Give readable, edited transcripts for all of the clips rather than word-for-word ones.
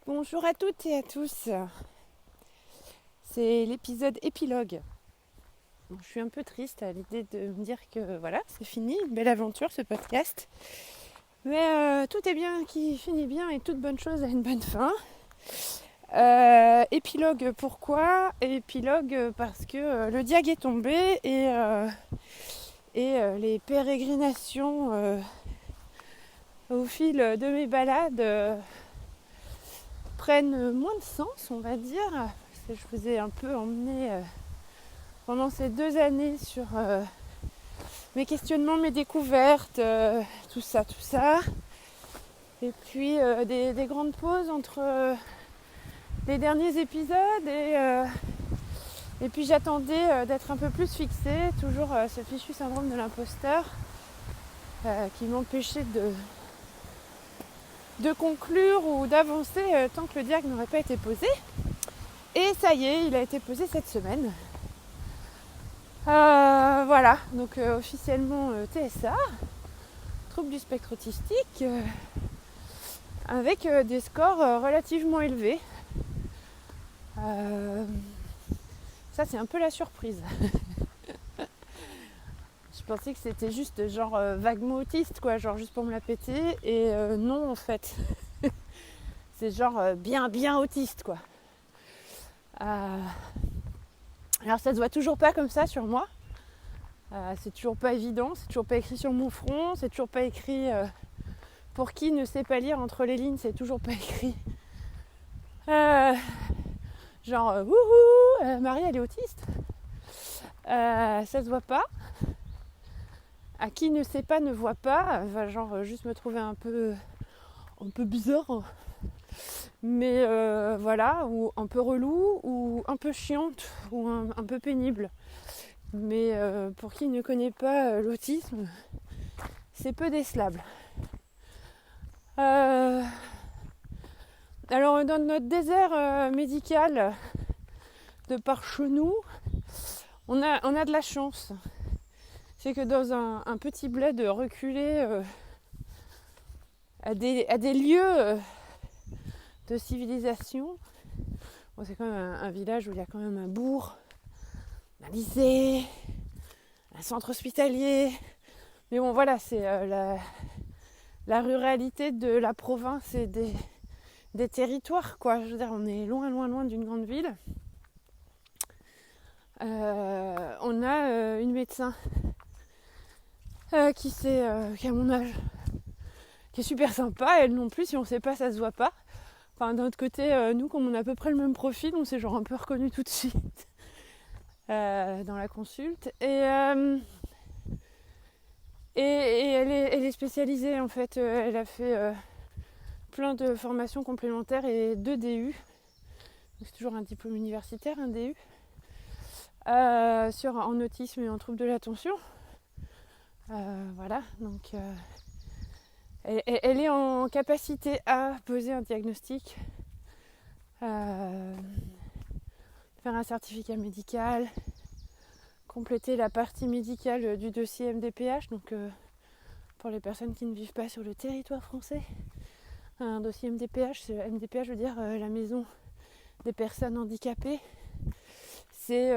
Bonjour à toutes et à tous. C'est l'épisode épilogue. Bon, je suis un peu triste à l'idée de me dire que voilà, c'est fini, une belle aventure ce podcast. Mais tout est bien qui finit bien et toute bonne chose a une bonne fin. Épilogue pourquoi ? Épilogue parce que le diag est tombé et les pérégrinations au fil de mes balades prennent moins de sens, on va dire. Parce que je vous ai un peu emmené pendant ces 2 années sur mes questionnements, mes découvertes, tout ça. Et puis des grandes pauses entre les derniers épisodes et puis j'attendais d'être un peu plus fixée, toujours ce fichu syndrome de l'imposteur qui m'empêchait de conclure ou d'avancer tant que le diag n'aurait pas été posé. Et ça y est, il a été posé cette semaine. Voilà, donc officiellement TSA, trouble du spectre autistique, avec des scores relativement élevés. Ça c'est un peu la surprise. Je pensais que c'était juste genre vaguement autiste, quoi, genre juste pour me la péter, et non en fait. C'est genre bien autiste, quoi. Alors ça se voit toujours pas comme ça sur moi. C'est toujours pas évident, c'est toujours pas écrit sur mon front, c'est toujours pas écrit pour qui ne sait pas lire entre les lignes, c'est toujours pas écrit. Genre wouhou, Marie elle est autiste. Ça se voit pas. À qui ne sait pas ne voit pas, va genre juste me trouver un peu bizarre. Mais voilà, ou un peu relou, ou un peu chiante, ou un peu pénible. Mais pour qui ne connaît pas l'autisme, c'est peu décelable. Alors dans notre désert médical de par chez nous, on a de la chance. C'est que dans un petit bled reculé à des lieux de civilisation, bon, c'est quand même un village où il y a quand même un bourg, un lycée, un centre hospitalier. Mais bon voilà, c'est la ruralité de la province et des territoires, quoi. Je veux dire, on est loin d'une grande ville. On a une médecin qui a mon âge, qui est super sympa. Elle non plus, si on sait pas, ça se voit pas. Enfin, d'un autre côté, nous, comme on a à peu près le même profil, on s'est genre un peu reconnu tout de suite dans la consulte. Et elle est spécialisée, en fait. Elle a fait plein de formations complémentaires et 2 DU. Donc, c'est toujours un diplôme universitaire, un DU. En autisme et en troubles de l'attention. Voilà, donc elle est en capacité à poser un diagnostic, faire un certificat médical, compléter la partie médicale du dossier MDPH, donc pour les personnes qui ne vivent pas sur le territoire français. Un dossier MDPH, MDPH veut dire la maison des personnes handicapées. C'est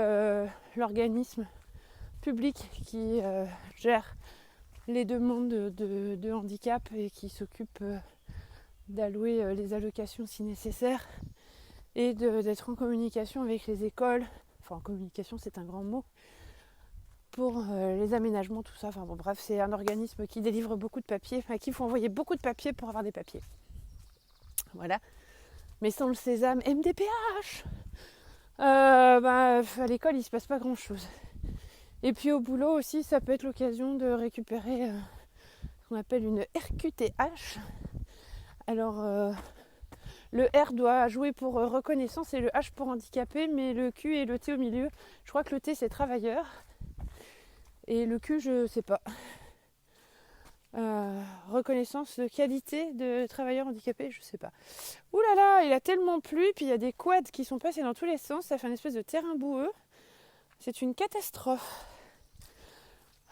l'organisme public qui gère les demandes de handicap et qui s'occupe d'allouer les allocations si nécessaire et d'être en communication avec les écoles. Enfin, en communication, c'est un grand mot. Pour les aménagements, tout ça. Enfin bon, bref, c'est un organisme qui délivre beaucoup de papiers, à qui il faut envoyer beaucoup de papiers pour avoir des papiers. Voilà. Mais sans le sésame MDPH, à l'école, il se passe pas grand-chose. Et puis au boulot aussi, ça peut être l'occasion de récupérer ce qu'on appelle une RQTH. Alors, le R doit jouer pour reconnaissance et le H pour handicapé, mais le Q et le T au milieu. Je crois que le T, c'est travailleur. Et le Q, je sais pas. Reconnaissance de qualité de travailleur handicapé, je sais pas. Ouh là là, il a tellement plu, puis il y a des quads qui sont passés dans tous les sens, ça fait une espèce de terrain boueux. C'est une catastrophe.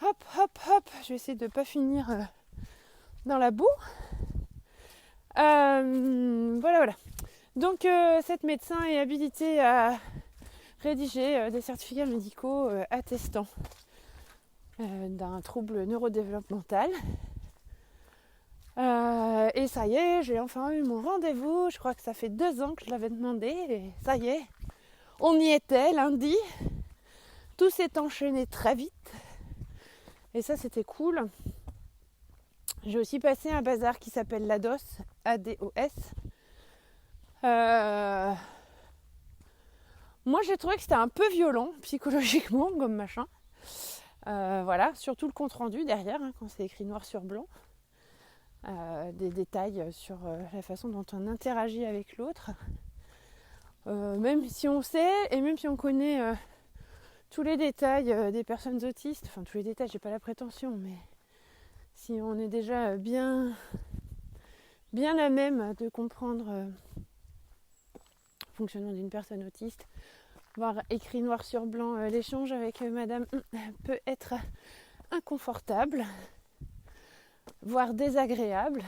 Hop, je vais essayer de ne pas finir dans la boue. Voilà. Donc cette médecin est habilitée à rédiger des certificats médicaux attestant d'un trouble neurodéveloppemental. Et ça y est, j'ai enfin eu mon rendez-vous. Je crois que ça fait 2 ans que je l'avais demandé. Et ça y est, on y était lundi. Tout s'est enchaîné très vite. Et ça, c'était cool. J'ai aussi passé un bazar qui s'appelle l'ADOS, ADOS. Moi, j'ai trouvé que c'était un peu violent, psychologiquement, comme machin. Voilà, surtout le compte-rendu derrière, hein, quand c'est écrit noir sur blanc. Des détails sur la façon dont on interagit avec l'autre. Même si on sait, et même si on connaît tous les détails des personnes autistes, enfin tous les détails, j'ai pas la prétention, mais si on est déjà bien à même de comprendre le fonctionnement d'une personne autiste, voir écrit noir sur blanc, l'échange avec madame peut être inconfortable, voire désagréable.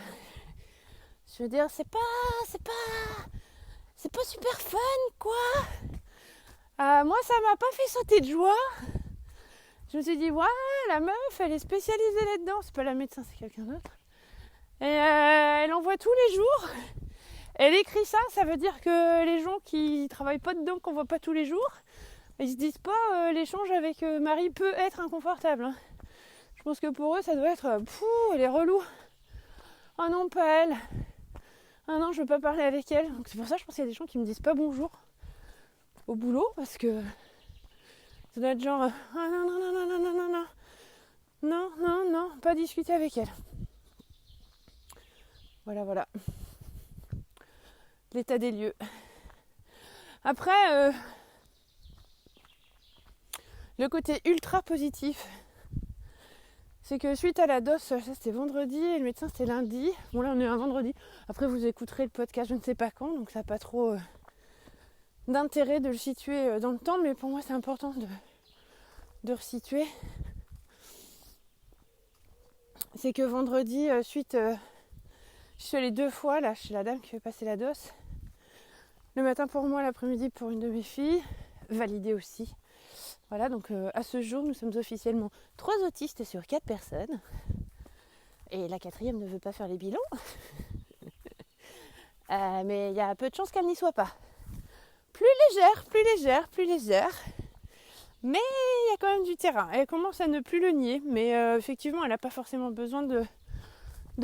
Je veux dire, c'est pas super fun, quoi. Moi, ça m'a pas fait sauter de joie. Je me suis dit, ouais, la meuf, elle est spécialisée là-dedans. C'est pas la médecin, c'est quelqu'un d'autre. Et elle en voit tous les jours. Elle écrit ça, ça veut dire que les gens qui travaillent pas dedans, qu'on voit pas tous les jours, ils se disent pas l'échange avec Marie peut être inconfortable. Hein. Je pense que pour eux, ça doit être elle est relou. Oh non, pas elle. Ah non, je veux pas parler avec elle. Donc c'est pour ça que je pense qu'il y a des gens qui me disent pas bonjour au boulot, parce que ça doit être genre ah non, pas discuter avec elle. Voilà. L'état des lieux. Après, le côté ultra positif, c'est que suite à la dose, ça c'était vendredi et le médecin c'était lundi. Bon là on est un vendredi. Après vous écouterez le podcast je ne sais pas quand, donc ça n'a pas trop d'intérêt de le situer dans le temps, mais pour moi c'est important de resituer. C'est que vendredi, suite, je suis allée 2 fois là chez la dame qui fait passer la dose. Le matin pour moi, l'après-midi pour une de mes filles, validée aussi. Voilà, donc à ce jour, nous sommes officiellement 3 autistes sur 4 personnes. Et la 4e ne veut pas faire les bilans. Mais il y a peu de chances qu'elle n'y soit pas. Plus légère. Mais il y a quand même du terrain. Elle commence à ne plus le nier. Mais effectivement, elle n'a pas forcément besoin de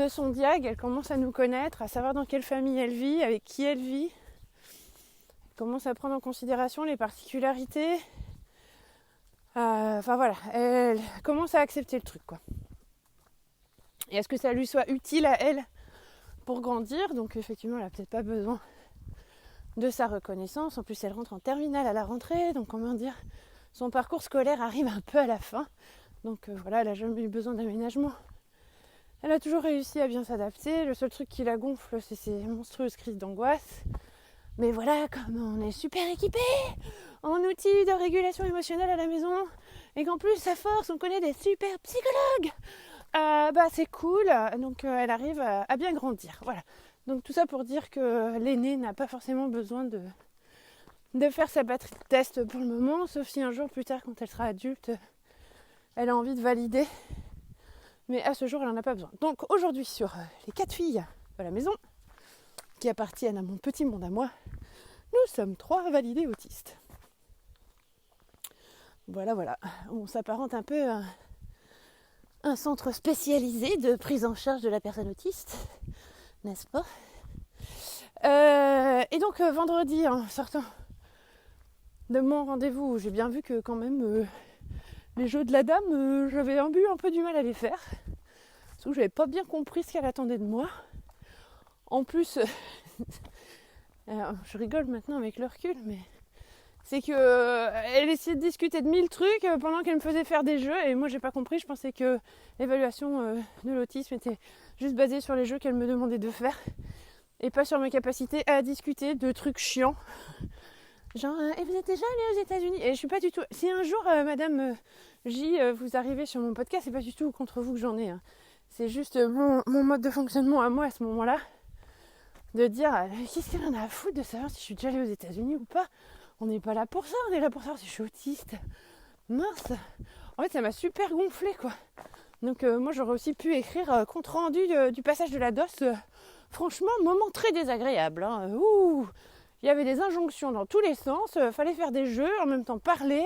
son diag. Elle commence à nous connaître, à savoir dans quelle famille elle vit, avec qui elle vit. Elle commence à prendre en considération les particularités. Enfin voilà, elle commence à accepter le truc, quoi. Et est-ce que ça lui soit utile à elle pour grandir? Donc effectivement, elle n'a peut-être pas besoin de sa reconnaissance. En plus, elle rentre en terminale à la rentrée. Donc comment dire, son parcours scolaire arrive un peu à la fin. Donc voilà, elle n'a jamais eu besoin d'aménagement. Elle a toujours réussi à bien s'adapter. Le seul truc qui la gonfle, c'est ses monstrueuses crises d'angoisse. Mais voilà, comme on est super équipés en outils de régulation émotionnelle à la maison, et qu'en plus, à force, on connaît des super psychologues, c'est cool. Donc elle arrive à bien grandir. Voilà. Donc tout ça pour dire que l'aînée n'a pas forcément besoin de faire sa batterie de test pour le moment, sauf si un jour plus tard, quand elle sera adulte, elle a envie de valider. Mais à ce jour, elle n'en a pas besoin. Donc aujourd'hui, sur les 4 filles de la maison, qui appartiennent à mon petit monde à moi, nous sommes 3 validés autistes. Voilà. On s'apparente un peu à un centre spécialisé de prise en charge de la personne autiste, n'est-ce pas? Et donc vendredi, en sortant de mon rendez-vous, j'ai bien vu que quand même les jeux de la dame, j'avais un peu du mal à les faire. Parce que j'avais pas bien compris ce qu'elle attendait de moi. En plus, je rigole maintenant avec le recul, mais c'est que elle essayait de discuter de 1000 trucs pendant qu'elle me faisait faire des jeux, et moi j'ai pas compris. Je pensais que l'évaluation de l'autisme était juste basée sur les jeux qu'elle me demandait de faire et pas sur ma capacité à discuter de trucs chiants. Genre, et vous êtes déjà allé aux États-Unis? Et je suis pas du tout. Si un jour, Madame J, vous arrivez sur mon podcast, c'est pas du tout contre vous que j'en ai. Hein. C'est juste mon mode de fonctionnement à moi à ce moment-là. de dire qu'est-ce qu'elle en a à foutre de savoir si je suis déjà allée aux États-Unis ou pas. On n'est pas là pour ça, on est là pour savoir si je suis autiste. Mince. En fait, ça m'a super gonflé, quoi. Donc moi, j'aurais aussi pu écrire compte rendu du passage de la DOS. Franchement, moment très désagréable. Hein. Ouh, il y avait des injonctions dans tous les sens. Fallait faire des jeux, en même temps parler.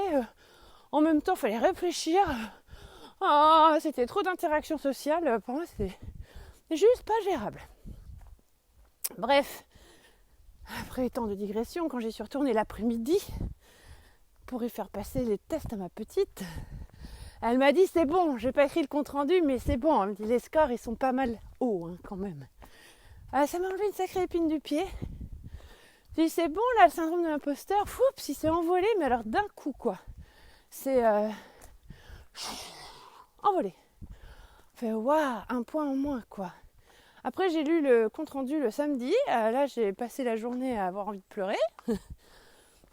En même temps, fallait réfléchir. Ah, c'était trop d'interactions sociales. Pour moi, c'était juste pas gérable. Bref, après tant de digressions, quand j'y suis retournée l'après-midi pour y faire passer les tests à ma petite, elle m'a dit c'est bon, j'ai pas écrit le compte rendu, mais c'est bon. Elle me dit les scores ils sont pas mal hauts hein, quand même. Ça m'a enlevé une sacrée épine du pied. Je dis c'est bon là, le syndrome de l'imposteur, oups, il s'est envolé, mais alors d'un coup quoi. C'est envolé. Fait waouh, un point en moins quoi. Après j'ai lu le compte rendu le samedi, là j'ai passé la journée à avoir envie de pleurer.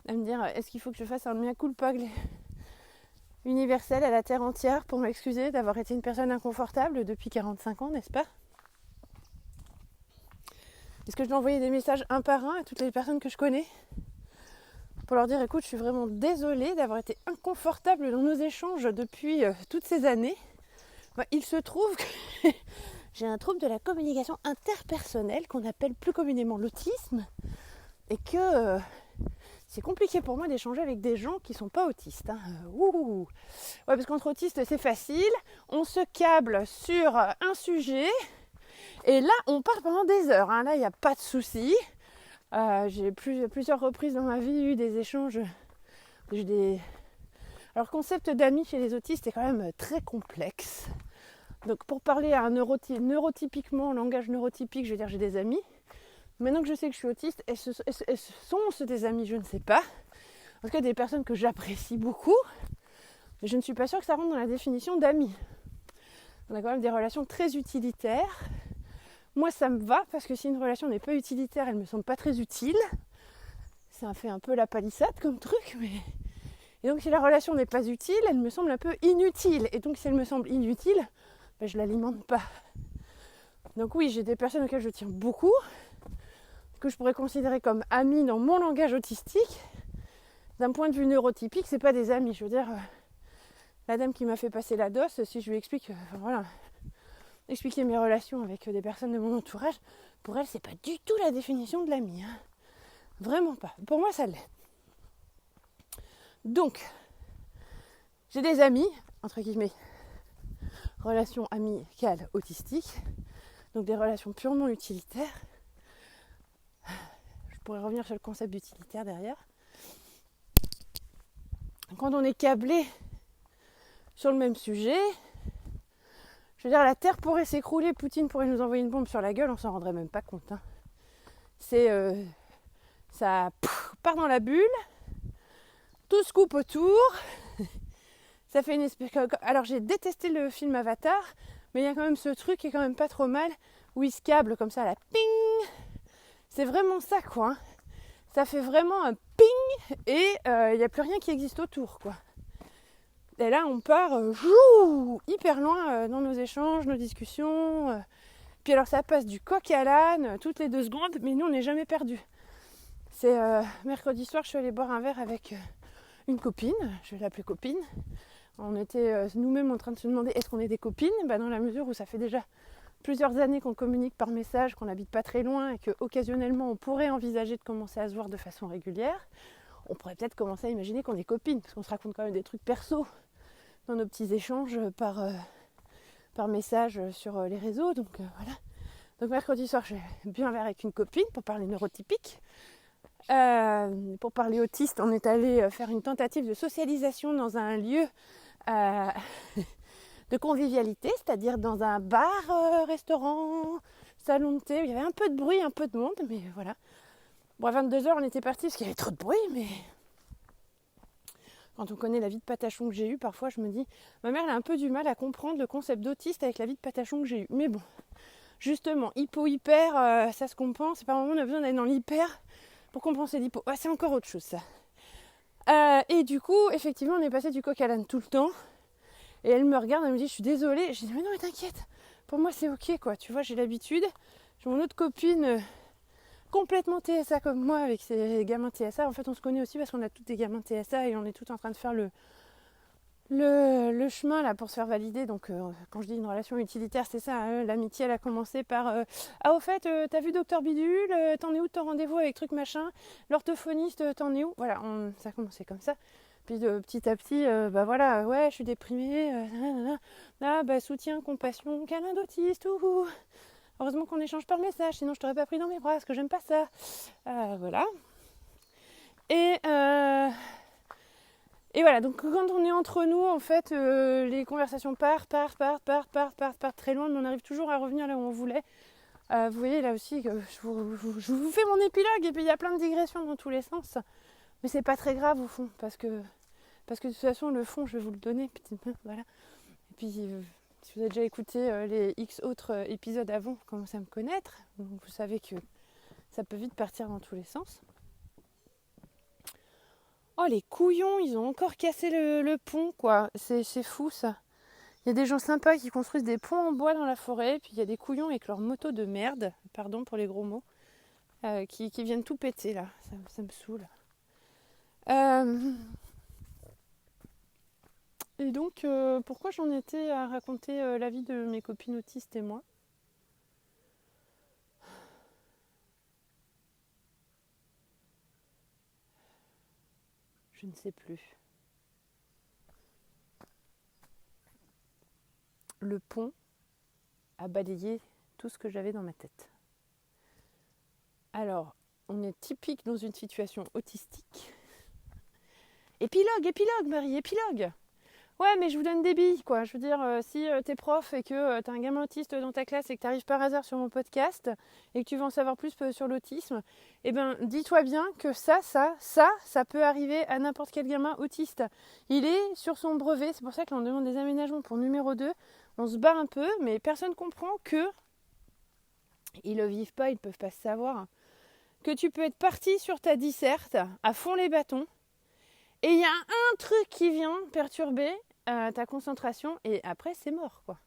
À me dire est-ce qu'il faut que je fasse un mea culpa universel à la terre entière pour m'excuser d'avoir été une personne inconfortable depuis 45 ans, n'est-ce pas? Est-ce que je dois envoyer des messages un par un à toutes les personnes que je connais pour leur dire écoute, je suis vraiment désolée d'avoir été inconfortable dans nos échanges depuis toutes ces années. Il se trouve que j'ai un trouble de la communication interpersonnelle qu'on appelle plus communément l'autisme et que c'est compliqué pour moi d'échanger avec des gens qui sont pas autistes. Hein. Ouais, parce qu'entre autistes c'est facile, on se câble sur un sujet et là on parle pendant des heures. Hein. Là il n'y a pas de souci. J'ai plusieurs reprises dans ma vie eu des échanges. Alors, le concept d'amis chez les autistes est quand même très complexe. Donc, pour parler à un neurotypiquement, langage neurotypique, je vais dire j'ai des amis. Maintenant que je sais que je suis autiste, sont-ce des amis? Je ne sais pas. En tout cas, des personnes que j'apprécie beaucoup. Mais je ne suis pas sûre que ça rentre dans la définition d'amis. On a quand même des relations très utilitaires. Moi, ça me va, parce que si une relation n'est pas utilitaire, elle ne me semble pas très utile. Ça fait un peu la palissade comme truc, mais... Et donc, si la relation n'est pas utile, elle me semble un peu inutile. Et donc, si elle me semble inutile, ben, je ne l'alimente pas. Donc oui, j'ai des personnes auxquelles je tiens beaucoup, que je pourrais considérer comme amis dans mon langage autistique. D'un point de vue neurotypique, c'est pas des amis. Je veux dire, la dame qui m'a fait passer la DOS, si je lui explique... expliquer mes relations avec des personnes de mon entourage, pour elle, c'est pas du tout la définition de l'ami. Hein. Vraiment pas. Pour moi, ça l'est. Donc, j'ai des amis, entre guillemets, relations amicales autistiques, donc des relations purement utilitaires. Je pourrais revenir sur le concept d'utilitaire derrière. Quand on est câblé sur le même sujet, je veux dire, la Terre pourrait s'écrouler, Poutine pourrait nous envoyer une bombe sur la gueule, on s'en rendrait même pas compte. Hein. Ça part dans la bulle, tout se coupe autour. Ça fait une espèce... Alors j'ai détesté le film Avatar, mais il y a quand même ce truc qui est quand même pas trop mal, où il se câble comme ça, la ping. C'est vraiment ça, quoi. Hein. Ça fait vraiment un ping, et il n'y a plus rien qui existe autour, quoi. Et là, on part hyper loin dans nos échanges, nos discussions. Puis alors, ça passe du coq à l'âne toutes les 2 secondes, mais nous, on n'est jamais perdus. C'est mercredi soir, je suis allée boire un verre avec une copine, je vais l'appeler copine. On était nous-mêmes en train de se demander est-ce qu'on est des copines, dans la mesure où ça fait déjà plusieurs années qu'on communique par message, qu'on n'habite pas très loin et qu'occasionnellement, on pourrait envisager de commencer à se voir de façon régulière. On pourrait peut-être commencer à imaginer qu'on est copines, parce qu'on se raconte quand même des trucs perso dans nos petits échanges par message sur les réseaux. Donc voilà. Donc mercredi soir, je bu un verre avec une copine pour parler neurotypique. Pour parler autiste, on est allé faire une tentative de socialisation dans un lieu de convivialité, c'est-à-dire dans un bar, restaurant, salon de thé. Il y avait un peu de bruit, un peu de monde, mais voilà. Bon, à 22h, on était partis parce qu'il y avait trop de bruit, mais... Quand on connaît la vie de patachon que j'ai eue, parfois je me dis, ma mère elle a un peu du mal à comprendre le concept d'autiste avec la vie de patachon que j'ai eue. Mais bon, justement, hypo-hyper, ça se compense. Par moment, on a besoin d'aller dans l'hyper pour compenser l'hypo. Ouais, c'est encore autre chose, ça. Et du coup, effectivement, on est passé du coq à l'âne tout le temps. Et elle me regarde, elle me dit, je suis désolée. Je dis, mais non, mais t'inquiète, pour moi c'est ok, quoi. Tu vois, j'ai l'habitude. J'ai mon autre copine complètement TSA comme moi avec ces gamins TSA. En fait, on se connaît aussi parce qu'on a tous des gamins TSA et on est tous en train de faire le chemin là pour se faire valider. Donc quand je dis une relation utilitaire, c'est ça, hein. L'amitié elle a commencé par ah au fait t'as vu docteur Bidule, t'en es où de ton rendez-vous avec truc machin, l'orthophoniste t'en es où, voilà, ça a commencé comme ça. Puis petit à petit bah voilà, ouais je suis déprimée, ah bah soutien, compassion, câlin d'autiste, heureusement qu'on échange par message, sinon je t'aurais pas pris dans mes bras parce que j'aime pas ça. Voilà. Et voilà, donc quand on est entre nous, en fait, les conversations partent très loin, mais on arrive toujours à revenir là où on voulait. Vous voyez là aussi que je vous fais mon épilogue et puis il y a plein de digressions dans tous les sens. Mais c'est pas très grave au fond, parce que de toute façon le fond je vais vous le donner. Voilà. Et puis si vous avez déjà écouté les X autres épisodes avant, vous commencez à me connaître, donc vous savez que ça peut vite partir dans tous les sens. Oh les couillons, ils ont encore cassé le pont quoi, c'est fou ça. Il y a des gens sympas qui construisent des ponts en bois dans la forêt, puis il y a des couillons avec leurs motos de merde, pardon pour les gros mots, qui viennent tout péter là, ça me saoule. Et donc pourquoi j'en étais à raconter la vie de mes copines autistes et moi ? Je ne sais plus. Le pont a balayé tout ce que j'avais dans ma tête. Alors, on est typique dans une situation autistique. Épilogue, Marie, épilogue. Ouais, mais je vous donne des billes, quoi. Je veux dire, si t'es prof et que t'as un gamin autiste dans ta classe et que t'arrives par hasard sur mon podcast et que tu veux en savoir plus sur l'autisme, eh ben, dis-toi bien que ça peut arriver à n'importe quel gamin autiste. Il est sur son brevet, c'est pour ça que là on demande des aménagements pour numéro 2. On se bat un peu, mais personne comprend que ils le vivent pas, ils ne peuvent pas se savoir. Que tu peux être parti sur ta disserte à fond les bâtons et il y a un truc qui vient perturber ta concentration et après c'est mort quoi.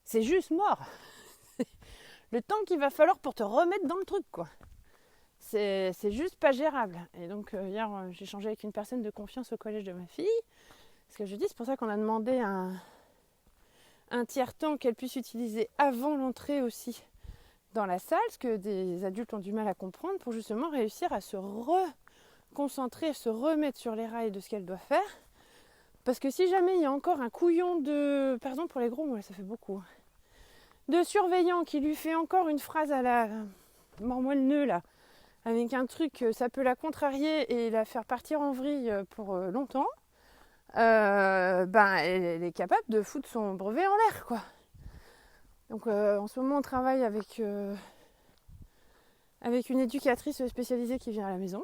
C'est juste mort. Le temps qu'il va falloir pour te remettre dans le truc quoi. C'est juste pas gérable. Et donc hier j'ai échangé avec une personne de confiance au collège de ma fille. Parce que je dis, c'est pour ça qu'on a demandé un tiers-temps qu'elle puisse utiliser avant l'entrée aussi dans la salle, ce que des adultes ont du mal à comprendre, pour justement réussir à se reconcentrer, se remettre sur les rails de ce qu'elle doit faire. Parce que si jamais il y a encore un couillon de... Pardon pour les gros mots, ça fait beaucoup. De surveillant qui lui fait encore une phrase à la... Mords-moi le nœud là. Avec un truc, ça peut la contrarier et la faire partir en vrille pour longtemps. Elle est capable de foutre son brevet en l'air quoi. Donc en ce moment on travaille avec une éducatrice spécialisée qui vient à la maison.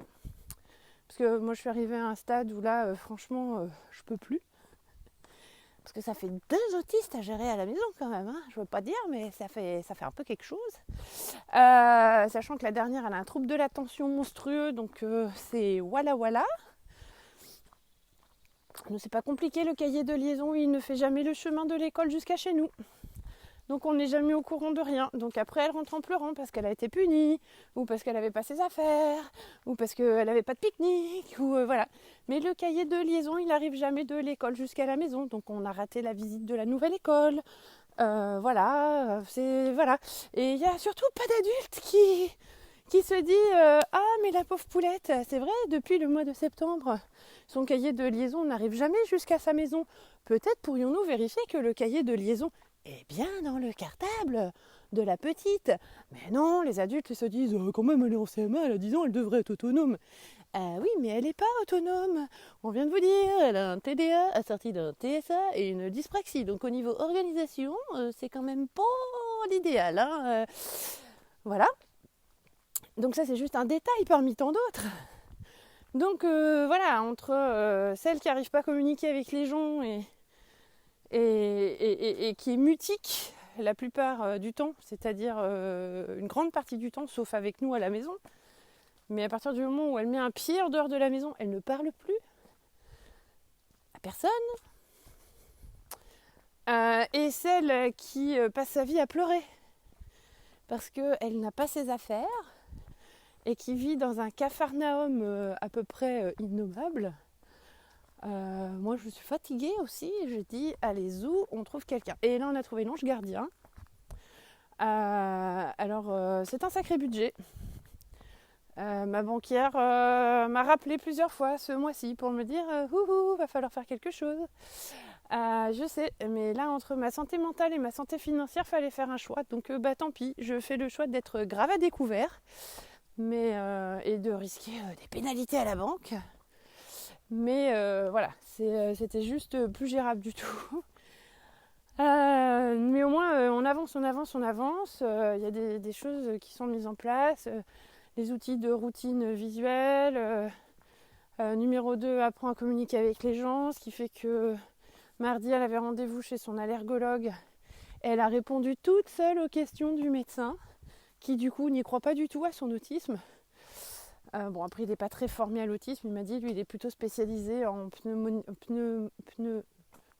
Parce que moi je suis arrivée à un stade où là franchement je peux plus. Parce que ça fait 2 autistes à gérer à la maison quand même, hein. Je veux pas dire mais ça fait un peu quelque chose. Sachant que la dernière elle a un trouble de l'attention monstrueux, donc c'est voilà. Nous c'est pas compliqué, le cahier de liaison il ne fait jamais le chemin de l'école jusqu'à chez nous. Donc on n'est jamais au courant de rien. Donc après elle rentre en pleurant parce qu'elle a été punie, ou parce qu'elle n'avait pas ses affaires, ou parce qu'elle n'avait pas de pique-nique, ou voilà. Mais le cahier de liaison il n'arrive jamais de l'école jusqu'à la maison. Donc on a raté la visite de la nouvelle école. Voilà. Et il n'y a surtout pas d'adulte qui se dit ah mais la pauvre poulette, c'est vrai, depuis le mois de septembre, son cahier de liaison n'arrive jamais jusqu'à sa maison. Peut-être pourrions-nous vérifier que le cahier de liaison est bien dans le cartable de la petite. Mais non, les adultes se disent quand même elle est en CM1, elle a 10 ans, elle devrait être autonome. Oui, mais elle n'est pas autonome. On vient de vous dire, elle a un TDA assorti d'un TSA et une dyspraxie. Donc au niveau organisation, c'est quand même pas l'idéal. Hein. Voilà. Donc ça c'est juste un détail parmi tant d'autres. Donc voilà, entre celle qui n'arrive pas à communiquer avec les gens et qui est mutique la plupart du temps, c'est-à-dire une grande partie du temps, sauf avec nous à la maison. Mais à partir du moment où elle met un pied en dehors de la maison, elle ne parle plus à personne. Et celle qui passe sa vie à pleurer. parce qu'elle n'a pas ses affaires et qui vit dans un capharnaüm à peu près innommable. Moi je suis fatiguée aussi, je dis allez zou, on trouve quelqu'un. Et là on a trouvé l'ange gardien. Alors c'est un sacré budget. Ma banquière m'a rappelé plusieurs fois ce mois-ci pour me dire va falloir faire quelque chose. Je sais, mais là entre ma santé mentale et ma santé financière, fallait faire un choix. Donc tant pis, je fais le choix d'être grave à découvert, mais et de risquer des pénalités à la banque. Mais voilà, c'était juste plus gérable du tout. Mais au moins on avance. Il y a des choses qui sont mises en place. Les outils de routine visuelle. Numéro 2, apprends à communiquer avec les gens, ce qui fait que mardi, elle avait rendez-vous chez son allergologue. Elle a répondu toute seule aux questions du médecin, qui du coup n'y croit pas du tout à son autisme. Bon, après, il n'est pas très formé à l'autisme. Il m'a dit, lui, il est plutôt spécialisé en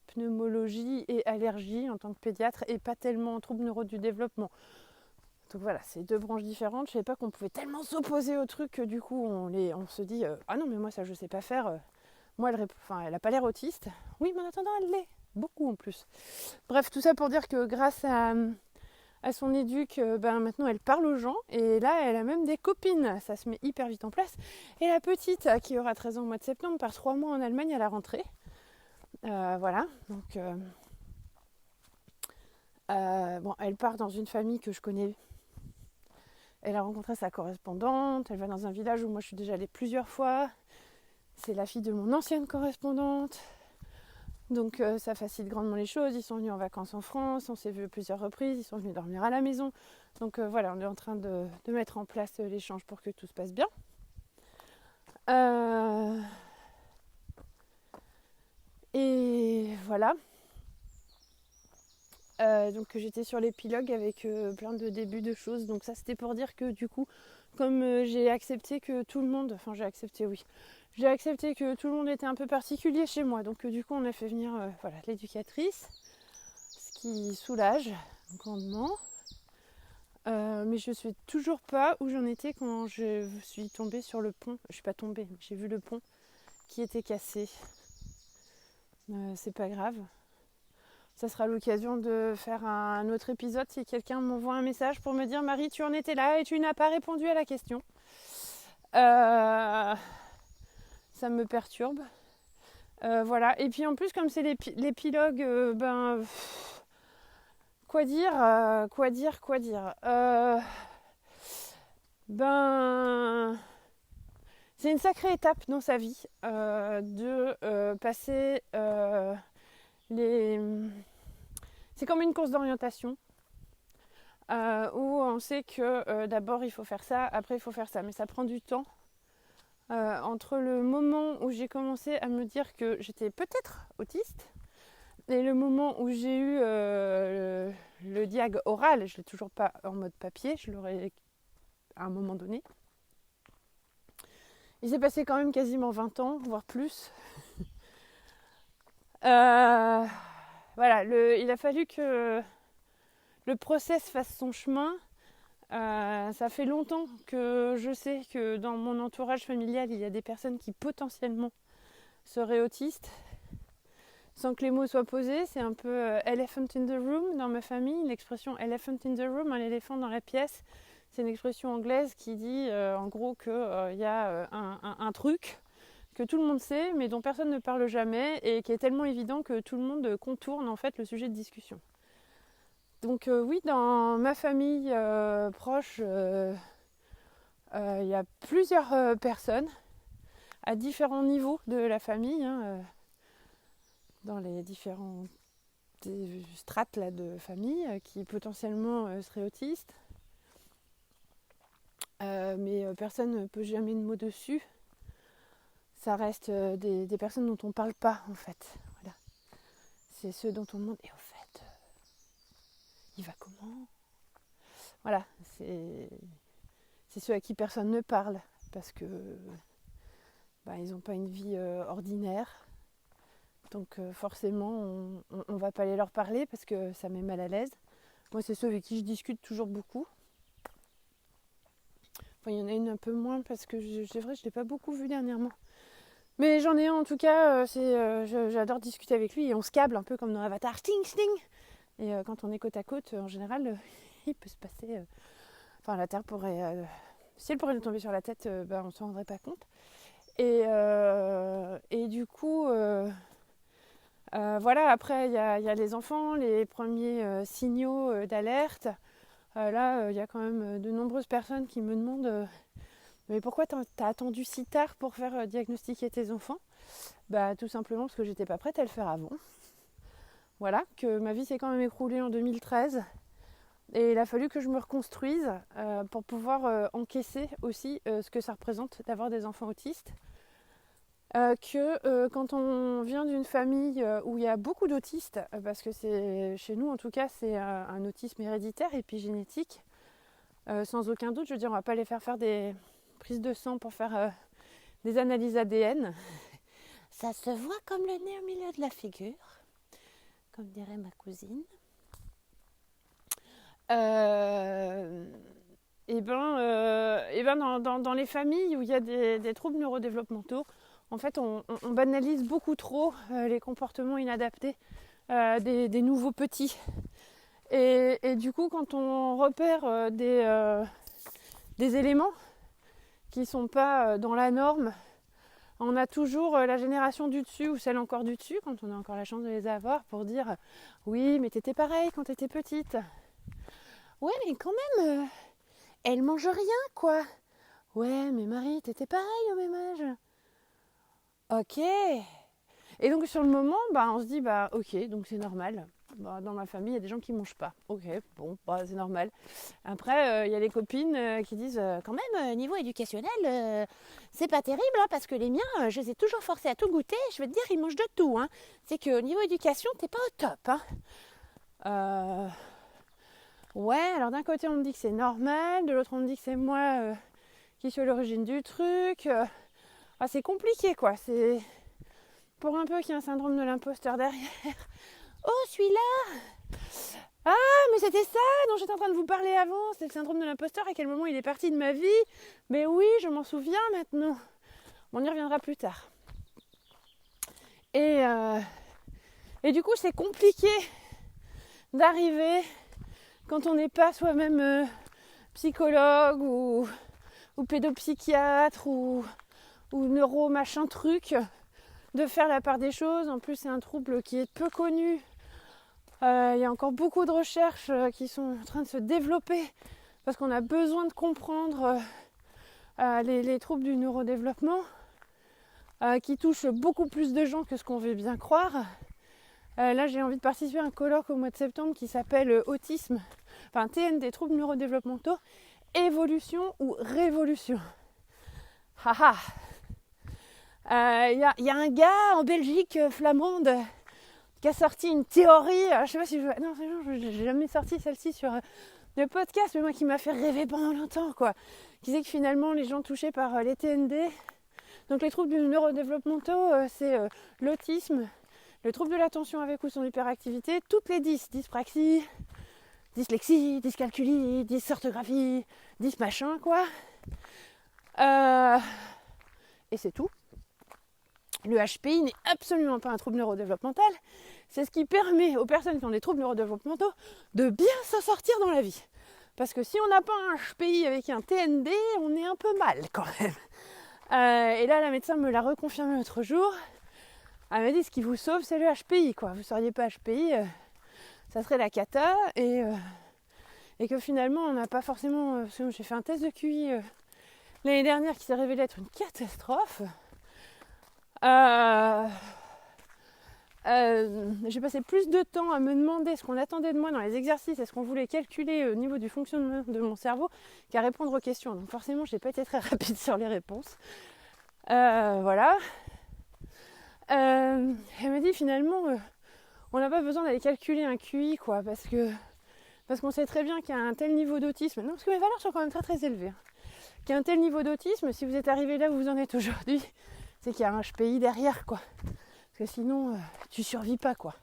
pneumologie et allergie en tant que pédiatre et pas tellement en troubles neuro du développement. Donc voilà, c'est deux branches différentes. Je ne savais pas qu'on pouvait tellement s'opposer au truc que du coup, on se dit ah non, mais moi, ça, je ne sais pas faire. Moi, elle n'a pas l'air autiste. Oui, mais en attendant, elle l'est. Beaucoup en plus. Bref, tout ça pour dire que grâce à son éduc, maintenant elle parle aux gens et là elle a même des copines, ça se met hyper vite en place. Et la petite qui aura 13 ans au mois de septembre part 3 mois en Allemagne à la rentrée. Voilà, donc elle part dans une famille que je connais. Elle a rencontré sa correspondante, elle va dans un village où moi je suis déjà allée plusieurs fois. C'est la fille de mon ancienne correspondante. Donc ça facilite grandement les choses. Ils sont venus en vacances en France, on s'est vus plusieurs reprises, ils sont venus dormir à la maison. Donc voilà, on est en train de mettre en place l'échange pour que tout se passe bien. Et voilà. Donc j'étais sur l'épilogue avec plein de débuts de choses. Donc ça c'était pour dire que du coup, comme j'ai accepté que tout le monde... Enfin j'ai accepté que tout le monde était un peu particulier chez moi. Donc du coup on a fait venir l'éducatrice, ce qui soulage grandement. Mais je sais toujours pas où j'en étais quand je suis tombée sur le pont. Je suis pas tombée, mais j'ai vu le pont qui était cassé. C'est pas grave. Ça sera l'occasion de faire un autre épisode si quelqu'un m'envoie un message pour me dire Marie, tu en étais là et tu n'as pas répondu à la question. Ça me perturbe. Voilà. Et puis en plus, comme c'est l'épilogue, quoi dire c'est une sacrée étape dans sa vie de passer c'est comme une course d'orientation où on sait que d'abord il faut faire ça, après il faut faire ça, mais ça prend du temps. Entre le moment où j'ai commencé à me dire que j'étais peut-être autiste et le moment où j'ai eu le diag oral, je ne l'ai toujours pas en mode papier, je l'aurai à un moment donné. Il s'est passé quand même quasiment 20 ans, voire plus. Voilà, il a fallu que le process fasse son chemin. Ça fait longtemps que je sais que dans mon entourage familial, il y a des personnes qui potentiellement seraient autistes. Sans que les mots soient posés, c'est un peu elephant in the room dans ma famille. L'expression elephant in the room, un éléphant dans la pièce, c'est une expression anglaise qui dit en gros qu'il y a un truc que tout le monde sait mais dont personne ne parle jamais et qui est tellement évident que tout le monde contourne en fait le sujet de discussion. Donc oui, dans ma famille proche, il y a plusieurs personnes à différents niveaux de la famille, dans les différentes strates là, de famille qui potentiellement seraient autistes. Mais personne ne pose jamais de mots dessus. Ça reste des personnes dont on ne parle pas en fait. Voilà. C'est ceux dont on demande et au fait, il va comment ? Voilà, c'est ceux à qui personne ne parle parce que ils n'ont pas une vie ordinaire. Donc forcément, on ne va pas aller leur parler parce que ça met mal à l'aise. Moi, c'est ceux avec qui je discute toujours beaucoup. Enfin, il y en a une un peu moins parce que c'est vrai, je ne l'ai pas beaucoup vu dernièrement. Mais j'en ai un en tout cas, j'adore discuter avec lui et on se câble un peu comme dans Avatar, sting, sting. Et quand on est côte à côte, en général, il peut se passer... Enfin, la Terre pourrait... si elle pourrait nous tomber sur la tête, on ne s'en rendrait pas compte. Et du coup, voilà, après, il y a les enfants, les premiers signaux d'alerte. Là, il y a quand même de nombreuses personnes qui me demandent mais pourquoi t'as attendu si tard pour faire diagnostiquer tes enfants ? Bah, tout simplement parce que j'étais pas prête à le faire avant. Voilà, que ma vie s'est quand même écroulée en 2013. Et il a fallu que je me reconstruise pour pouvoir encaisser aussi ce que ça représente d'avoir des enfants autistes. Quand on vient d'une famille où il y a beaucoup d'autistes, parce que c'est chez nous en tout cas c'est un autisme héréditaire épigénétique, sans aucun doute, je veux dire on va pas les faire des prises de sang pour faire des analyses ADN. Ça se voit comme le nez au milieu de la figure, comme dirait ma cousine. Dans les familles où il y a des troubles neurodéveloppementaux, en fait, on banalise beaucoup trop les comportements inadaptés des nouveaux petits. Et du coup, quand on repère des éléments qui ne sont pas dans la norme, on a toujours la génération du dessus ou celle encore du dessus, quand on a encore la chance de les avoir, pour dire « Oui, mais t'étais pareil quand t'étais petite. » Ouais, mais quand même, elle mange rien, quoi. Ouais, mais Marie, t'étais pareil au même âge. Ok. Et donc sur le moment, on se dit, ok, donc c'est normal. Dans ma famille, il y a des gens qui ne mangent pas. Ok, bon, c'est normal. Après, il y a les copines qui disent, quand même, niveau éducationnel, c'est pas terrible, hein, parce que les miens, je les ai toujours forcés à tout goûter. Je veux te dire, ils mangent de tout. Hein. C'est qu'au niveau éducation, t'es pas au top. Hein. Ouais, alors d'un côté, on me dit que c'est normal. De l'autre, on me dit que c'est moi qui suis à l'origine du truc. C'est compliqué, quoi. C'est pour un peu qu'il y a un syndrome de l'imposteur derrière. Oh, celui-là! Ah, mais c'était ça dont j'étais en train de vous parler avant. C'est le syndrome de l'imposteur. À quel moment il est parti de ma vie? Mais oui, je m'en souviens maintenant. On y reviendra plus tard. Et du coup, c'est compliqué d'arriver quand on n'est pas soi-même psychologue ou pédopsychiatre ou neuro-machin truc, de faire la part des choses. En plus, c'est un trouble qui est peu connu. Il y a encore beaucoup de recherches qui sont en train de se développer parce qu'on a besoin de comprendre les troubles du neurodéveloppement qui touchent beaucoup plus de gens que ce qu'on veut bien croire. Là, j'ai envie de participer à un colloque au mois de septembre qui s'appelle Autisme, TND, troubles neurodéveloppementaux, évolution ou révolution. Haha. Y a un gars en Belgique flamande qui a sorti une théorie, je sais pas si j'ai jamais sorti celle-ci sur le podcast, mais moi qui m'a fait rêver pendant longtemps, quoi. Qui disait que finalement les gens touchés par les TND, donc les troubles du neurodéveloppementaux, c'est l'autisme, le trouble de l'attention avec ou son hyperactivité, toutes les 10, dyspraxie, dyslexie, dyscalculie, dysorthographie, machin, quoi. Et c'est tout. Le HPI n'est absolument pas un trouble neurodéveloppemental. C'est ce qui permet aux personnes qui ont des troubles neurodéveloppementaux de bien s'en sortir dans la vie. Parce que si on n'a pas un HPI avec un TND, on est un peu mal quand même. Et là, la médecin me l'a reconfirmé l'autre jour. Elle m'a dit, ce qui vous sauve, c'est le HPI, quoi. Vous ne seriez pas HPI, ça serait la cata. Et que finalement, on n'a pas forcément... j'ai fait un test de QI l'année dernière qui s'est révélé être une catastrophe. J'ai passé plus de temps à me demander ce qu'on attendait de moi dans les exercices et ce qu'on voulait calculer au niveau du fonctionnement de mon cerveau qu'à répondre aux questions. Donc forcément, je n'ai pas été très rapide sur les réponses. Voilà. Elle m'a dit finalement, on n'a pas besoin d'aller calculer un QI, quoi, parce qu'on sait très bien qu'il y a un tel niveau d'autisme. Non, parce que mes valeurs sont quand même très très élevées. Hein. Qu'il y a un tel niveau d'autisme, si vous êtes arrivé là où vous en êtes aujourd'hui, c'est qu'il y a un HPI derrière, quoi. Parce que sinon, tu survis pas, quoi.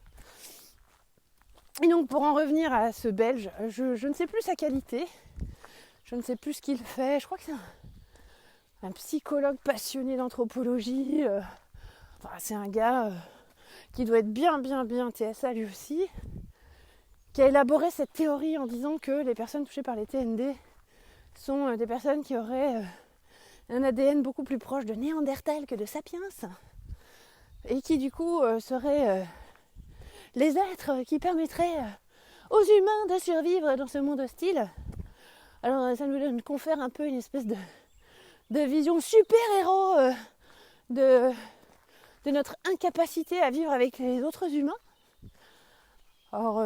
Et donc, pour en revenir à ce Belge, je ne sais plus sa qualité. Je ne sais plus ce qu'il fait. Je crois que c'est un psychologue passionné d'anthropologie. C'est un gars qui doit être bien TSA lui aussi, qui a élaboré cette théorie en disant que les personnes touchées par les TND sont des personnes qui auraient un ADN beaucoup plus proche de Néandertal que de Sapiens, et qui du coup seraient les êtres qui permettraient aux humains de survivre dans ce monde hostile. Alors ça nous confère un peu une espèce de vision super-héros de notre incapacité à vivre avec les autres humains. Alors,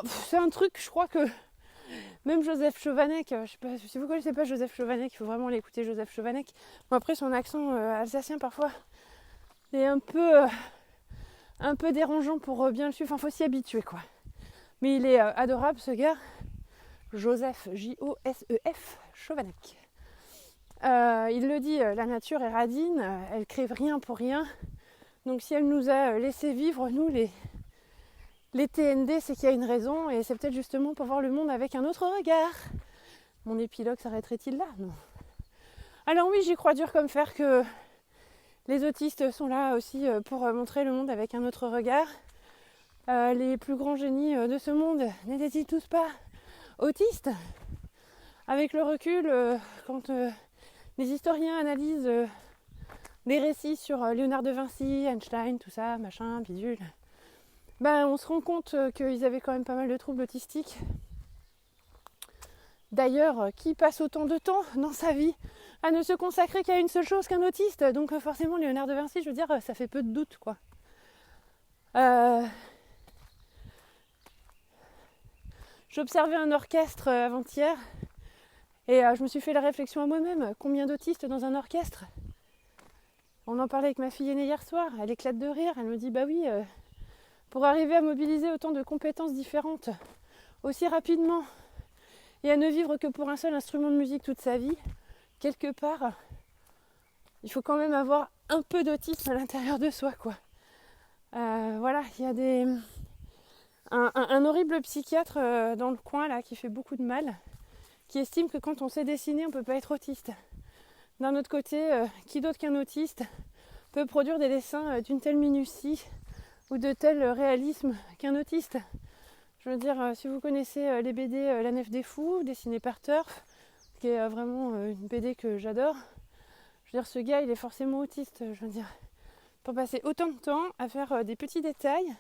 c'est un truc, je crois que même Joseph Chovanec, je sais pas si vous connaissez pas Joseph Chovanec, il faut vraiment l'écouter, Joseph Chovanec. Bon, après son accent alsacien parfois est un peu dérangeant pour bien le suivre, enfin faut s'y habituer quoi. Mais il est adorable ce gars, Joseph, Josef Chovanec. Il le dit, la nature est radine, elle crée rien pour rien. Donc si elle nous a laissé vivre, nous les TND, c'est qu'il y a une raison, et c'est peut-être justement pour voir le monde avec un autre regard. Mon épilogue s'arrêterait-il là? Non. Alors oui, j'y crois dur comme fer que les autistes sont là aussi pour montrer le monde avec un autre regard. Les plus grands génies de ce monde n'étaient-ils tous pas autistes? Avec le recul, quand les historiens analysent des récits sur Léonard de Vinci, Einstein, tout ça, machin, bidule, on se rend compte qu'ils avaient quand même pas mal de troubles autistiques. D'ailleurs, qui passe autant de temps dans sa vie à ne se consacrer qu'à une seule chose qu'un autiste? Donc forcément, Léonard de Vinci, je veux dire, ça fait peu de doute, quoi. J'observais un orchestre avant-hier et je me suis fait la réflexion à moi-même. Combien d'autistes dans un orchestre? On en parlait avec ma fille aînée hier soir. Elle éclate de rire. Elle me dit, bah oui, pour arriver à mobiliser autant de compétences différentes aussi rapidement et à ne vivre que pour un seul instrument de musique toute sa vie, quelque part, il faut quand même avoir un peu d'autisme à l'intérieur de soi, quoi. Voilà, il y a un horrible psychiatre dans le coin là qui fait beaucoup de mal, qui estime que quand on sait dessiner, on ne peut pas être autiste. D'un autre côté, qui d'autre qu'un autiste peut produire des dessins d'une telle minutie ou de tel réalisme qu'un autiste? Je veux dire, si vous connaissez les BD La Nef des Fous, dessinée par Turf, qui est vraiment une BD que j'adore, je veux dire, ce gars, il est forcément autiste. Je veux dire, pour passer autant de temps à faire des petits détails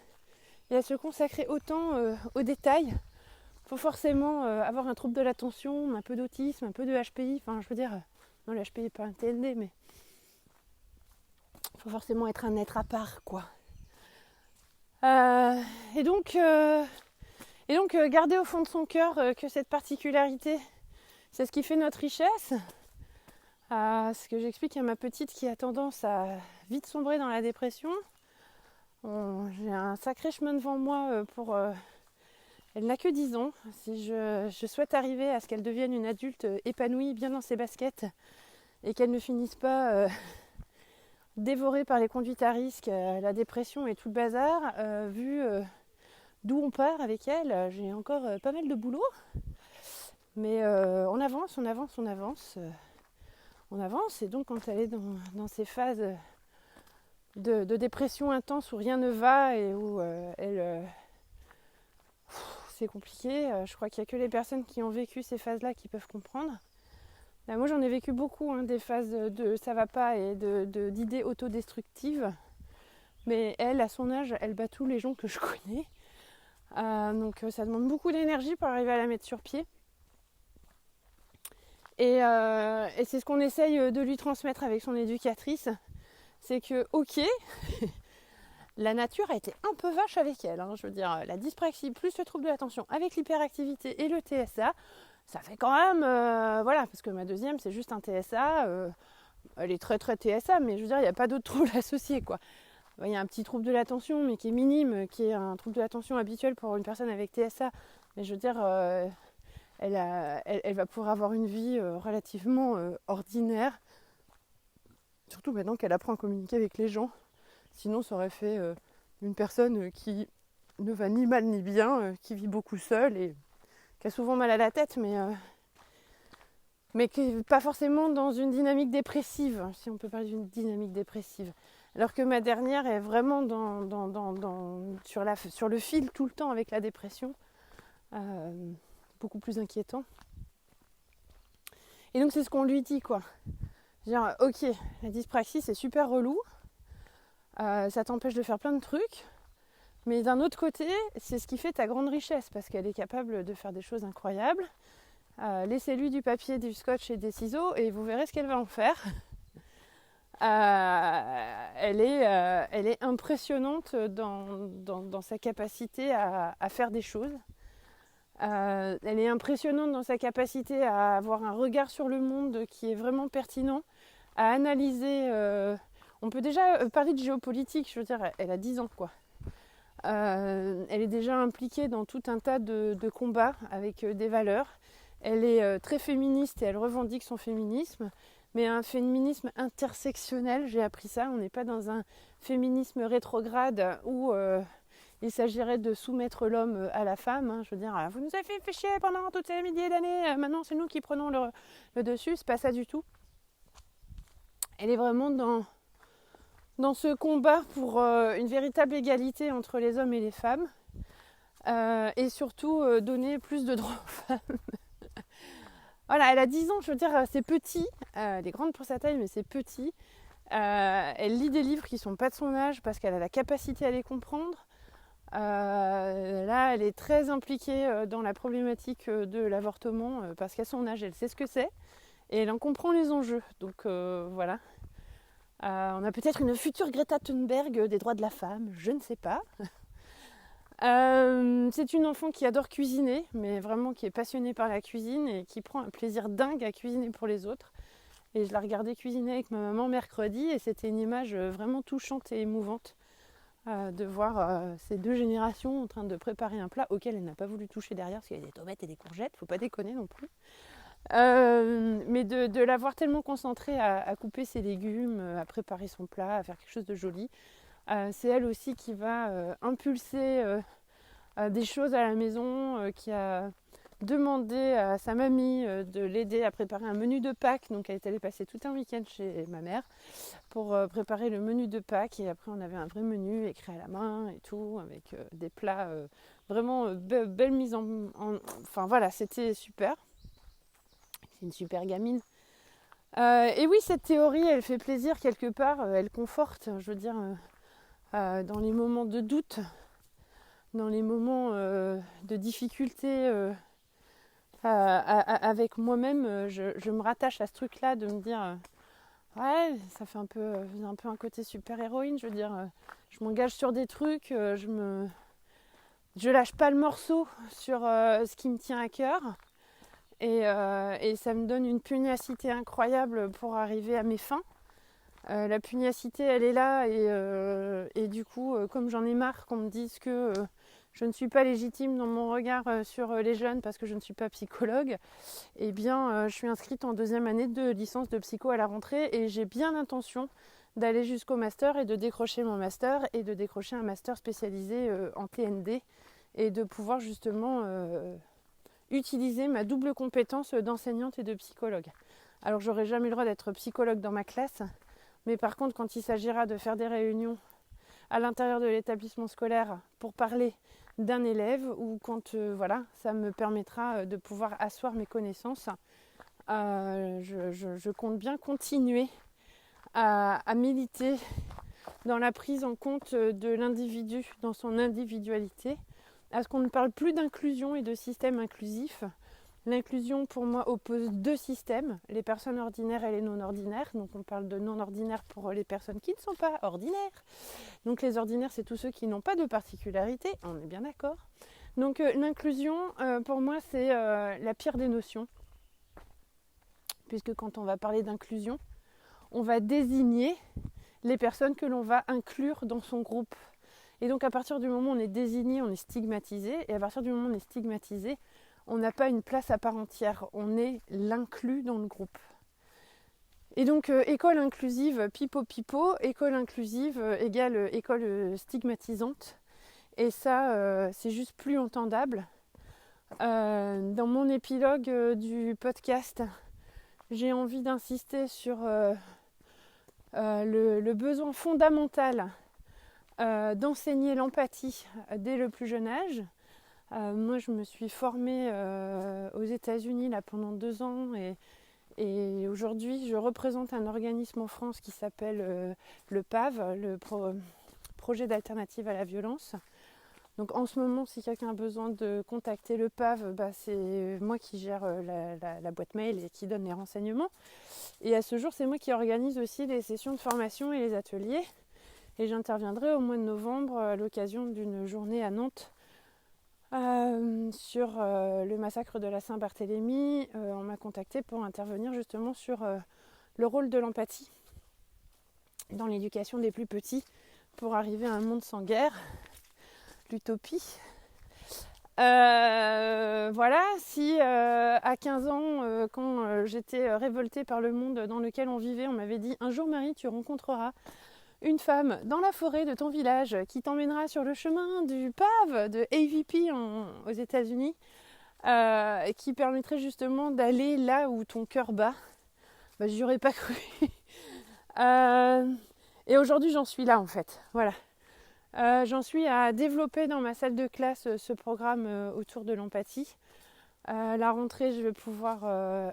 et à se consacrer autant aux détails, il faut forcément avoir un trouble de l'attention, un peu d'autisme, un peu de HPI. Enfin, je veux dire, non, le HPI n'est pas un TND, mais il faut forcément être un être à part, quoi. Et donc, garder au fond de son cœur que cette particularité, c'est ce qui fait notre richesse. Ce que j'explique à ma petite qui a tendance à vite sombrer dans la dépression. J'ai un sacré chemin devant moi pour... Elle n'a que 10 ans. Si je souhaite arriver à ce qu'elle devienne une adulte épanouie, bien dans ses baskets, et qu'elle ne finisse pas dévorée par les conduites à risque, la dépression et tout le bazar, vu d'où on part avec elle, j'ai encore pas mal de boulot. Mais on avance. Et donc quand elle est dans ces phases de dépression intense où rien ne va et où c'est compliqué, je crois qu'il n'y a que les personnes qui ont vécu ces phases-là qui peuvent comprendre. Moi j'en ai vécu beaucoup, des phases de ça va pas et d'idées autodestructives. Mais elle, à son âge, elle bat tous les gens que je connais. Donc ça demande beaucoup d'énergie pour arriver à la mettre sur pied. Et c'est ce qu'on essaye de lui transmettre avec son éducatrice. C'est que, ok, la nature a été un peu vache avec elle. Je veux dire, la dyspraxie plus le trouble de l'attention avec l'hyperactivité et le TSA, ça fait quand même... voilà, parce que ma deuxième, c'est juste un TSA. Elle est très très TSA, mais je veux dire, il n'y a pas d'autres troubles associés, quoi. Il y a un petit trouble de l'attention, mais qui est minime, qui est un trouble de l'attention habituel pour une personne avec TSA. Mais je veux dire... Elle va pouvoir avoir une vie relativement ordinaire, surtout maintenant qu'elle apprend à communiquer avec les gens. Sinon, ça aurait fait une personne qui ne va ni mal ni bien, qui vit beaucoup seule et qui a souvent mal à la tête, mais qui n'est pas forcément dans une dynamique dépressive, si on peut parler d'une dynamique dépressive. Alors que ma dernière est vraiment sur le fil tout le temps avec la dépression, beaucoup plus inquiétant. Et donc c'est ce qu'on lui dit, quoi. Dire, ok, la dyspraxie c'est super relou, ça t'empêche de faire plein de trucs, mais d'un autre côté, c'est ce qui fait ta grande richesse, parce qu'elle est capable de faire des choses incroyables. Laissez-lui du papier, du scotch et des ciseaux, et vous verrez ce qu'elle va en faire. Elle est impressionnante dans sa capacité à faire des choses. Elle est impressionnante dans sa capacité à avoir un regard sur le monde qui est vraiment pertinent, à analyser. On peut déjà parler de géopolitique, je veux dire, elle a 10 ans, quoi. Elle est déjà impliquée dans tout un tas de combats avec des valeurs. Elle est très féministe et elle revendique son féminisme, mais un féminisme intersectionnel, j'ai appris ça. On n'est pas dans un féminisme rétrograde où il s'agirait de soumettre l'homme à la femme. Hein. Je veux dire, vous nous avez fait chier pendant toutes ces milliers d'années, maintenant c'est nous qui prenons le dessus. C'est pas ça du tout. Elle est vraiment dans ce combat pour une véritable égalité entre les hommes et les femmes, et surtout donner plus de droits aux femmes. Voilà, elle a 10 ans, je veux dire, c'est petit, elle est grande pour sa taille, mais c'est petit. Elle lit des livres qui ne sont pas de son âge parce qu'elle a la capacité à les comprendre. Là, elle est très impliquée dans la problématique de l'avortement parce qu'à son âge, elle sait ce que c'est et elle en comprend les enjeux. Donc voilà. On a peut-être une future Greta Thunberg des droits de la femme, je ne sais pas. C'est une enfant qui adore cuisiner, mais vraiment qui est passionnée par la cuisine et qui prend un plaisir dingue à cuisiner pour les autres. Et je la regardais cuisiner avec ma maman mercredi et c'était une image vraiment touchante et émouvante de voir ces deux générations en train de préparer un plat auquel elle n'a pas voulu toucher derrière parce qu'il y a des tomates et des courgettes, faut pas déconner non plus. Mais de l'avoir tellement concentrée à couper ses légumes, à préparer son plat, à faire quelque chose de joli. C'est elle aussi qui va impulser des choses à la maison, qui a demandé à sa mamie de l'aider à préparer un menu de Pâques. Donc elle est allée passer tout un week-end chez ma mère pour préparer le menu de Pâques. Et après on avait un vrai menu écrit à la main et tout, avec des plats vraiment belle mise Enfin voilà, c'était super. C'est une super gamine. Et oui, cette théorie, elle fait plaisir quelque part, elle conforte, je veux dire... dans les moments de doute, dans les moments de difficulté avec moi-même, je me rattache à ce truc-là de me dire ouais, ça fait un peu un côté super-héroïne, je veux dire, je m'engage sur des trucs, je lâche pas le morceau sur ce qui me tient à cœur et ça me donne une pugnacité incroyable pour arriver à mes fins. La pugnacité, elle est là et du coup, comme j'en ai marre qu'on me dise que je ne suis pas légitime dans mon regard sur les jeunes parce que je ne suis pas psychologue, eh bien, je suis inscrite en 2e année de licence de psycho à la rentrée et j'ai bien l'intention d'aller jusqu'au master et de décrocher mon master et de décrocher un master spécialisé en TND et de pouvoir justement utiliser ma double compétence d'enseignante et de psychologue. Alors, j'aurai jamais le droit d'être psychologue dans ma classe. Mais par contre, quand il s'agira de faire des réunions à l'intérieur de l'établissement scolaire pour parler d'un élève ou quand voilà, ça me permettra de pouvoir asseoir mes connaissances, je compte bien continuer à militer dans la prise en compte de l'individu dans son individualité, à ce qu'on ne parle plus d'inclusion et de système inclusif. L'inclusion, pour moi, oppose 2 systèmes, les personnes ordinaires et les non-ordinaires. Donc on parle de non-ordinaires pour les personnes qui ne sont pas ordinaires. Donc les ordinaires, c'est tous ceux qui n'ont pas de particularité, on est bien d'accord. Donc l'inclusion, pour moi, c'est la pire des notions. Puisque quand on va parler d'inclusion, on va désigner les personnes que l'on va inclure dans son groupe. Et donc à partir du moment où on est désigné, on est stigmatisé. Et à partir du moment où on est stigmatisé, on n'a pas une place à part entière, on est l'inclus dans le groupe. Et donc école inclusive, pipo, école inclusive égale école stigmatisante. Et ça, c'est juste plus entendable. Dans mon épilogue du podcast, j'ai envie d'insister sur le besoin fondamental d'enseigner l'empathie dès le plus jeune âge. Moi, je me suis formée aux États-Unis là, pendant 2 ans et aujourd'hui, je représente un organisme en France qui s'appelle le PAV, le Projet d'alternative à la violence. Donc en ce moment, si quelqu'un a besoin de contacter le PAV, c'est moi qui gère la boîte mail et qui donne les renseignements. Et à ce jour, c'est moi qui organise aussi les sessions de formation et les ateliers. Et j'interviendrai au mois de novembre à l'occasion d'une journée à Nantes sur le massacre de la Saint-Barthélemy. On m'a contacté pour intervenir justement sur le rôle de l'empathie dans l'éducation des plus petits pour arriver à un monde sans guerre, l'utopie. Voilà, si à 15 ans, quand j'étais révoltée par le monde dans lequel on vivait, on m'avait dit « Un jour Marie, tu rencontreras une femme dans la forêt de ton village qui t'emmènera sur le chemin du PAV, de AVP aux États-Unis, qui permettrait justement d'aller là où ton cœur bat. » J'y aurais pas cru. Et aujourd'hui, j'en suis là en fait. Voilà. J'en suis à développer dans ma salle de classe ce programme autour de l'empathie. À la rentrée, je vais pouvoir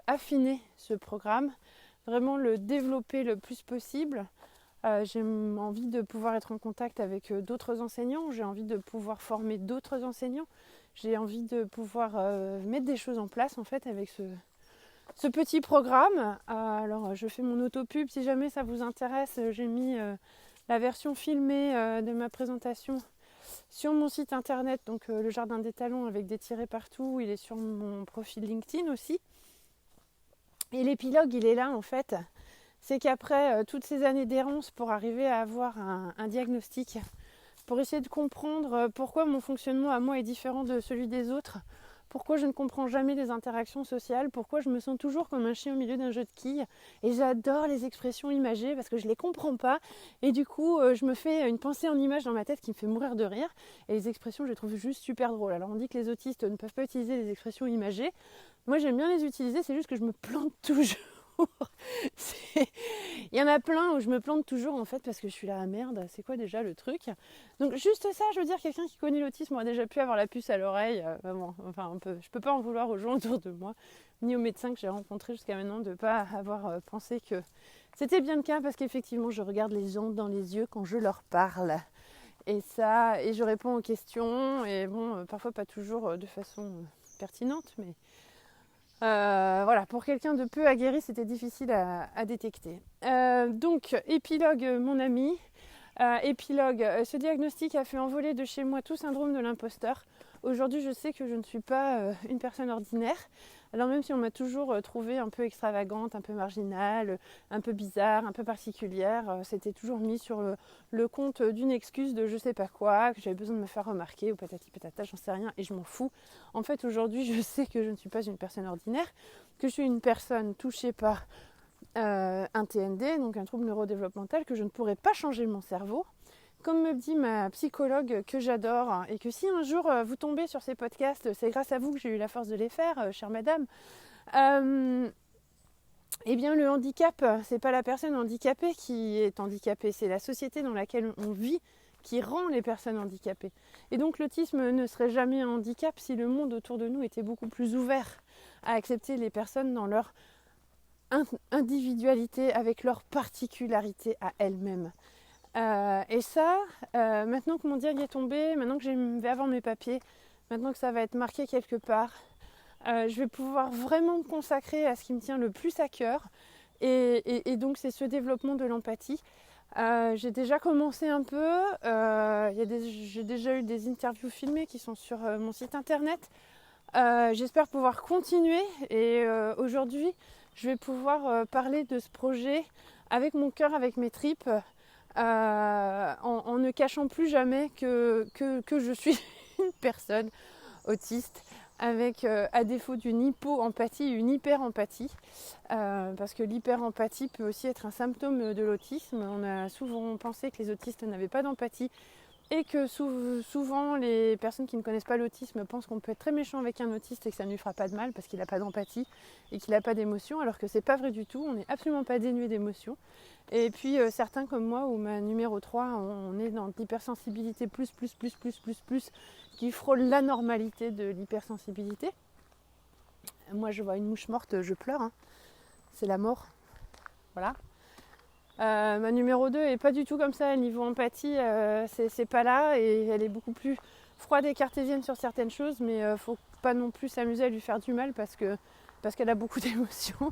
affiner ce programme, vraiment le développer le plus possible. J'ai envie de pouvoir être en contact avec d'autres enseignants, j'ai envie de pouvoir former d'autres enseignants, j'ai envie de pouvoir mettre des choses en place en fait avec ce petit programme. Alors je fais mon autopub, si jamais ça vous intéresse, j'ai mis la version filmée de ma présentation sur mon site internet, donc le Jardin des Talents avec des tirets partout, il est sur mon profil LinkedIn aussi. Et l'épilogue, il est là en fait. C'est qu'après toutes ces années d'errance pour arriver à avoir un diagnostic, pour essayer de comprendre pourquoi mon fonctionnement à moi est différent de celui des autres, pourquoi je ne comprends jamais les interactions sociales, pourquoi je me sens toujours comme un chien au milieu d'un jeu de quilles. Et j'adore les expressions imagées parce que je ne les comprends pas. Et du coup, je me fais une pensée en image dans ma tête qui me fait mourir de rire. Et les expressions, je les trouve juste super drôles. Alors on dit que les autistes ne peuvent pas utiliser les expressions imagées. Moi, j'aime bien les utiliser, c'est juste que je me plante toujours. Il y en a plein où je me plante toujours en fait parce que je suis là, ah merde, c'est quoi déjà le truc? Donc juste ça, je veux dire, quelqu'un qui connaît l'autisme aurait déjà pu avoir la puce à l'oreille. Je peux pas en vouloir aux gens autour de moi, ni aux médecins que j'ai rencontrés jusqu'à maintenant de ne pas avoir pensé que c'était bien le cas, parce qu'effectivement je regarde les gens dans les yeux quand je leur parle. Et je réponds aux questions, et parfois pas toujours de façon pertinente, mais voilà, pour quelqu'un de peu aguerri, c'était difficile à détecter. Donc, épilogue, mon ami. Épilogue, ce diagnostic a fait envoler de chez moi tout syndrome de l'imposteur. Aujourd'hui, je sais que je ne suis pas une personne ordinaire. Alors même si on m'a toujours trouvée un peu extravagante, un peu marginale, un peu bizarre, un peu particulière, c'était toujours mis sur le compte d'une excuse de je sais pas quoi, que j'avais besoin de me faire remarquer ou patati patata, j'en sais rien et je m'en fous. En fait, aujourd'hui, je sais que je ne suis pas une personne ordinaire, que je suis une personne touchée par un TND, donc un trouble neurodéveloppemental, que je ne pourrais pas changer mon cerveau. Comme me dit ma psychologue que j'adore, et que si un jour vous tombez sur ces podcasts, c'est grâce à vous que j'ai eu la force de les faire, chère madame. Eh bien le handicap, c'est pas la personne handicapée qui est handicapée, c'est la société dans laquelle on vit qui rend les personnes handicapées. Et donc l'autisme ne serait jamais un handicap si le monde autour de nous était beaucoup plus ouvert à accepter les personnes dans leur individualité, avec leur particularité à elles-mêmes. Et ça, maintenant que mon diag est tombé, maintenant que je vais avoir mes papiers, maintenant que ça va être marqué quelque part, je vais pouvoir vraiment me consacrer à ce qui me tient le plus à cœur. Et donc c'est ce développement de l'empathie. J'ai déjà commencé un peu, j'ai déjà eu des interviews filmées qui sont sur mon site internet. J'espère pouvoir continuer et aujourd'hui je vais pouvoir parler de ce projet avec mon cœur, avec mes tripes, en ne cachant plus jamais que je suis une personne autiste avec, à défaut d'une hypo-empathie, une hyper-empathie, parce que l'hyper-empathie peut aussi être un symptôme de l'autisme. On a souvent pensé que les autistes n'avaient pas d'empathie, et que souvent les personnes qui ne connaissent pas l'autisme pensent qu'on peut être très méchant avec un autiste et que ça ne lui fera pas de mal parce qu'il n'a pas d'empathie et qu'il n'a pas d'émotion, alors que c'est pas vrai du tout, on n'est absolument pas dénué d'émotion. Et puis certains comme moi, ou ma numéro 3, on est dans l'hypersensibilité plus, qui frôle l'anormalité de l'hypersensibilité. Moi je vois une mouche morte, je pleure, hein. C'est la mort. Voilà. Ma numéro 2 est pas du tout comme ça, niveau empathie, c'est pas là, et elle est beaucoup plus froide et cartésienne sur certaines choses, mais faut pas non plus s'amuser à lui faire du mal parce qu'elle a beaucoup d'émotions.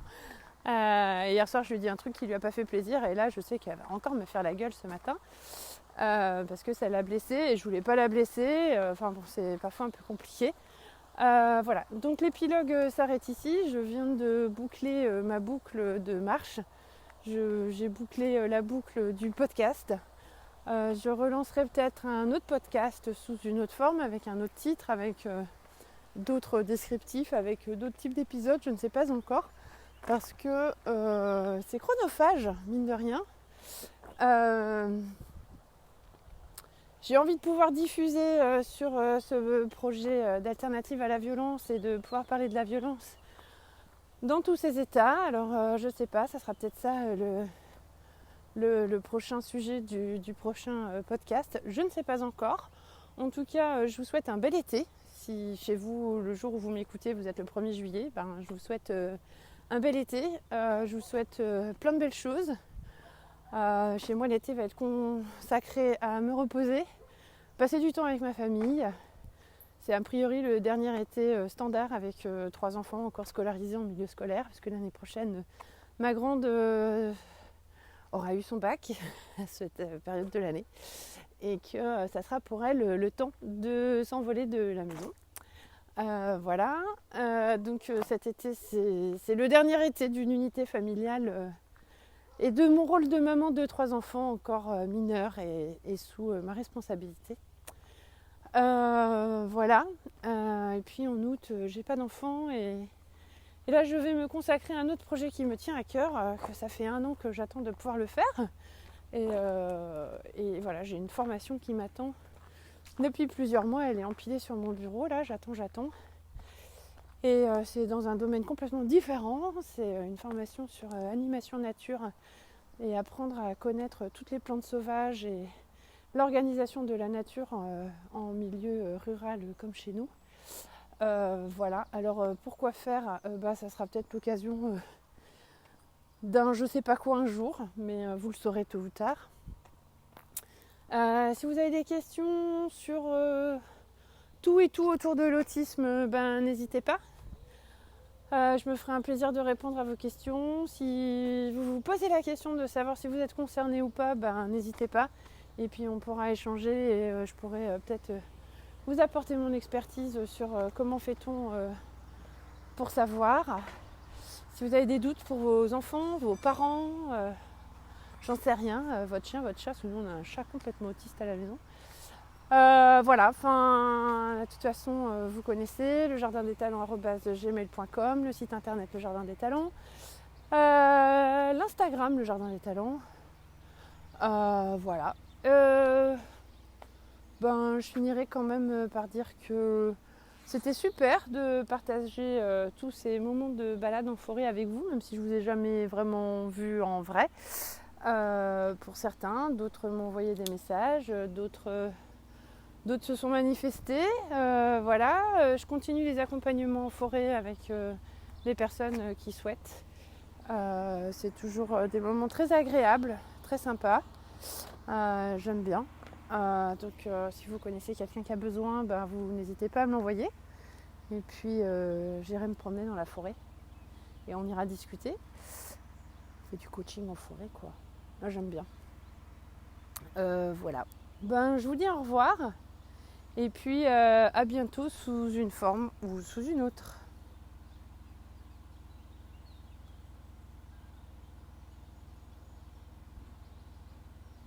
Hier soir je lui ai dit un truc qui lui a pas fait plaisir, et là je sais qu'elle va encore me faire la gueule ce matin parce que ça l'a blessée et je voulais pas la blesser. Enfin bon, c'est parfois un peu compliqué. Voilà, donc l'épilogue s'arrête ici. Je viens de boucler ma boucle de marche. J'ai bouclé la boucle du podcast. Je relancerai peut-être un autre podcast sous une autre forme, avec un autre titre, avec d'autres descriptifs, avec d'autres types d'épisodes, je ne sais pas encore, parce que c'est chronophage, mine de rien. J'ai envie de pouvoir diffuser sur ce projet d'alternative à la violence et de pouvoir parler de la violence dans tous ces états. Alors je sais pas, ça sera peut-être ça le prochain sujet du prochain podcast. Je ne sais pas encore. En tout cas, je vous souhaite un bel été. Si chez vous, le jour où vous m'écoutez, vous êtes le 1er juillet, je vous souhaite un bel été. Je vous souhaite plein de belles choses. Chez moi, l'été va être consacré à me reposer, passer du temps avec ma famille. C'est a priori le dernier été standard avec 3 enfants encore scolarisés en milieu scolaire, parce que l'année prochaine, ma grande aura eu son bac à cette période de l'année, et que ça sera pour elle le temps de s'envoler de la maison. Voilà, donc cet été, c'est le dernier été d'une unité familiale et de mon rôle de maman de 3 enfants encore mineurs et sous ma responsabilité. Voilà, et puis en août, j'ai pas d'enfants, et là je vais me consacrer à un autre projet qui me tient à cœur, que ça fait 1 an que j'attends de pouvoir le faire, et voilà, j'ai une formation qui m'attend depuis plusieurs mois. Elle est empilée sur mon bureau, là j'attends, et c'est dans un domaine complètement différent. C'est une formation sur animation nature et apprendre à connaître toutes les plantes sauvages et l'organisation de la nature en milieu rural comme chez nous. Voilà, alors pourquoi faire, ça sera peut-être l'occasion d'un je sais pas quoi un jour, mais vous le saurez tôt ou tard. Si vous avez des questions sur tout et tout autour de l'autisme, n'hésitez pas. Je me ferai un plaisir de répondre à vos questions. Si vous vous posez la question de savoir si vous êtes concerné ou pas, n'hésitez pas. Et puis on pourra échanger, et je pourrai peut-être vous apporter mon expertise sur comment fait-on pour savoir. Si vous avez des doutes pour vos enfants, vos parents, j'en sais rien, votre chien, votre chat, sinon on a un chat complètement autiste à la maison. Voilà, de toute façon, vous connaissez le jardin des talents @gmail.com, le site internet le jardin des talents, l'Instagram le jardin des talents. Voilà. Je finirai quand même par dire que c'était super de partager tous ces moments de balade en forêt avec vous, même si je vous ai jamais vraiment vu en vrai. Pour certains, d'autres m'ont envoyé des messages, d'autres se sont manifestés. Voilà, je continue les accompagnements en forêt avec les personnes qui souhaitent. C'est toujours des moments très agréables, très sympas. J'aime bien. Donc si vous connaissez quelqu'un qui a besoin, vous n'hésitez pas à me l'envoyer. Et puis j'irai me promener dans la forêt et on ira discuter. C'est du coaching en forêt, quoi. Moi j'aime bien. Voilà. Je vous dis au revoir. Et puis à bientôt sous une forme ou sous une autre.